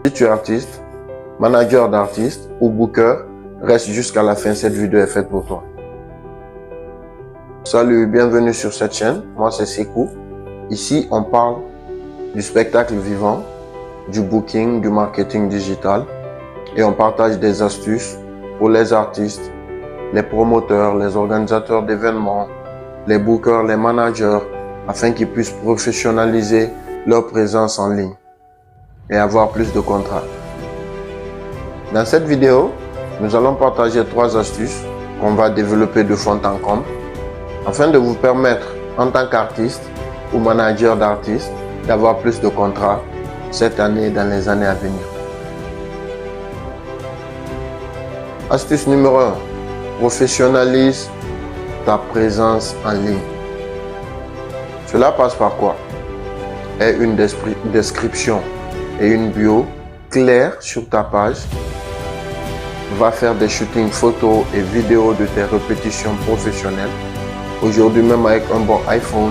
Si tu es artiste, manager d'artiste ou booker, reste jusqu'à la fin, cette vidéo est faite pour toi. Salut, bienvenue sur cette chaîne, moi c'est Sekou. Ici on parle du spectacle vivant, du booking, du marketing digital et on partage des astuces pour les artistes, les promoteurs, les organisateurs d'événements, les bookers, les managers, afin qu'ils puissent professionnaliser leur présence en ligne et avoir plus de contrats. Dans cette vidéo, nous allons partager 3 astuces qu'on va développer de fond en comble afin de vous permettre, en tant qu'artiste ou manager d'artistes, d'avoir plus de contrats cette année et dans les années à venir. Astuce numéro 1. Professionnalise ta présence en ligne. Cela passe par quoi? Et une description et une bio claire sur ta page. Va faire des shootings photos et vidéos de tes répétitions professionnelles. Aujourd'hui même avec un bon iPhone,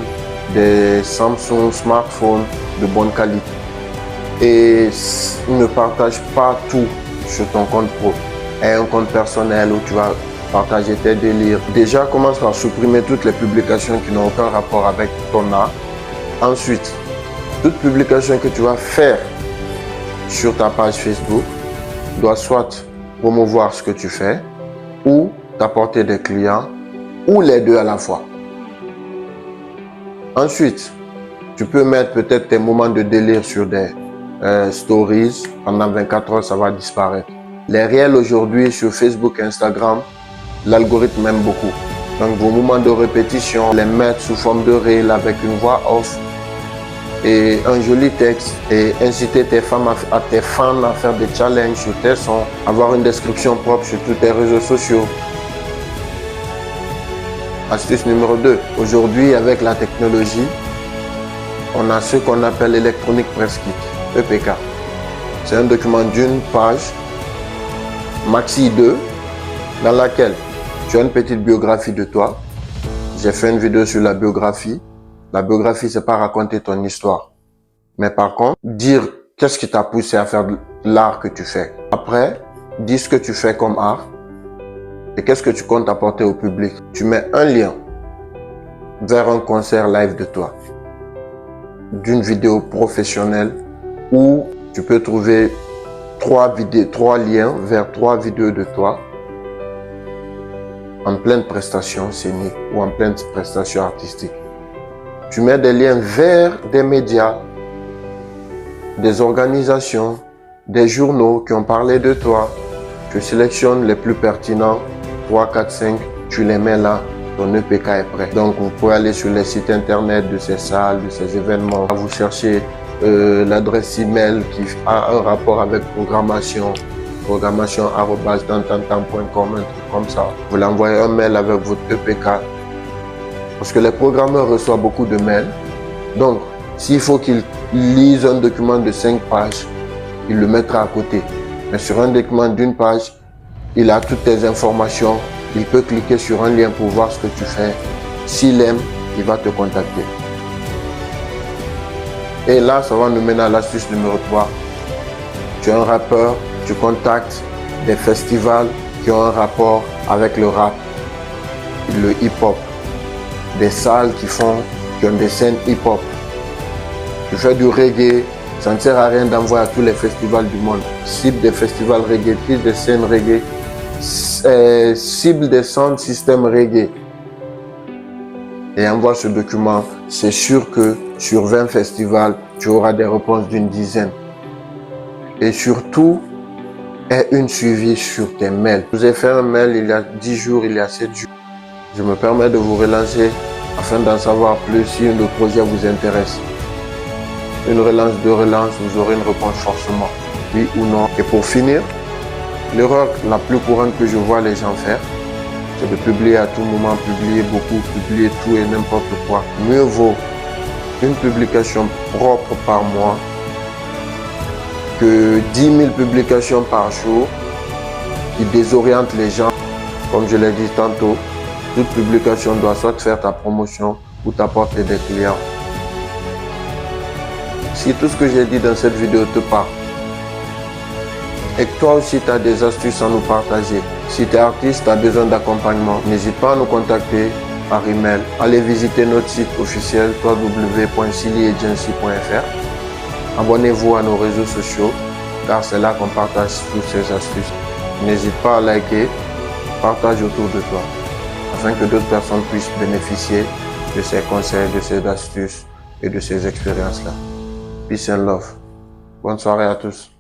des Samsung smartphones de bonne qualité. Et ne partage pas tout sur ton compte pro. Et un compte personnel où tu vas partager tes délires. Déjà, commence par supprimer toutes les publications qui n'ont aucun rapport avec ton art. Ensuite, toute publication que tu vas faire sur ta page Facebook doit soit promouvoir ce que tu fais ou t'apporter des clients ou les deux à la fois. Ensuite, tu peux mettre peut-être tes moments de délire sur des stories. Pendant 24 heures, ça va disparaître. Les réels aujourd'hui sur Facebook et Instagram, l'algorithme aime beaucoup. Donc vos moments de répétition, les mettre sous forme de réel avec une voix off et un joli texte et inciter tes fans à faire des challenges sur tes sons, avoir une description propre sur tous tes réseaux sociaux. Astuce numéro 2. Aujourd'hui, avec la technologie, on a ce qu'on appelle Electronic Press Kit, EPK. C'est un document d'une page, maxi 2, dans laquelle tu as une petite biographie de toi. J'ai fait une vidéo sur la biographie. La biographie, c'est pas raconter ton histoire. Mais par contre, dire qu'est-ce qui t'a poussé à faire de l'art que tu fais. Après, dis ce que tu fais comme art et qu'est-ce que tu comptes apporter au public. Tu mets un lien vers un concert live de toi, d'une vidéo professionnelle où tu peux trouver 3 liens vers 3 vidéos de toi en pleine prestation scénique ou en pleine prestation artistique. Tu mets des liens vers des médias, des organisations, des journaux qui ont parlé de toi. Tu sélectionnes les plus pertinents, 3, 4, 5, tu les mets là, ton EPK est prêt. Donc vous pouvez aller sur les sites internet de ces salles, de ces événements. Vous cherchez l'adresse email qui a un rapport avec programmation@tantantan.com, un truc comme ça. Vous l'envoyez un mail avec votre EPK. Parce que les programmeurs reçoivent beaucoup de mails. Donc, s'il faut qu'ils lisent un document de 5 pages, il le mettra à côté. Mais sur un document d'une page, il a toutes tes informations. Il peut cliquer sur un lien pour voir ce que tu fais. S'il aime, il va te contacter. Et là, ça va nous mener à l'astuce numéro 3. Tu es un rappeur, tu contactes des festivals qui ont un rapport avec le rap, le hip-hop. Des salles qui ont des scènes hip-hop. Tu fais du reggae, ça ne sert à rien d'envoyer à tous les festivals du monde. Cible des festivals reggae, prise des scènes reggae, cible des sound system reggae. Et envoie ce document. C'est sûr que sur 20 festivals, tu auras des réponses d'une dizaine. Et surtout, aie une suivi sur tes mails. Je vous ai fait un mail il y a 10 jours, il y a 7 jours. Je me permets de vous relancer afin d'en savoir plus si le projet vous intéresse. Une relance, 2 relances, vous aurez une réponse forcément, oui ou non. Et pour finir, l'erreur la plus courante que je vois les gens faire, c'est de publier à tout moment, publier beaucoup, publier tout et n'importe quoi. Mieux vaut une publication propre par mois que 10 000 publications par jour qui désorientent les gens. Comme je l'ai dit tantôt, toute publication doit soit faire ta promotion ou t'apporter des clients. Si tout ce que j'ai dit dans cette vidéo te parle, et que toi aussi tu as des astuces à nous partager. Si tu es artiste, tu as besoin d'accompagnement, n'hésite pas à nous contacter par email. Allez visiter notre site officiel www.silyagency.fr. Abonnez-vous à nos réseaux sociaux car c'est là qu'on partage toutes ces astuces. N'hésite pas à liker, partage autour de toi afin que d'autres personnes puissent bénéficier de ces conseils, de ces astuces et de ces expériences-là. Peace and love. Bonne soirée à tous.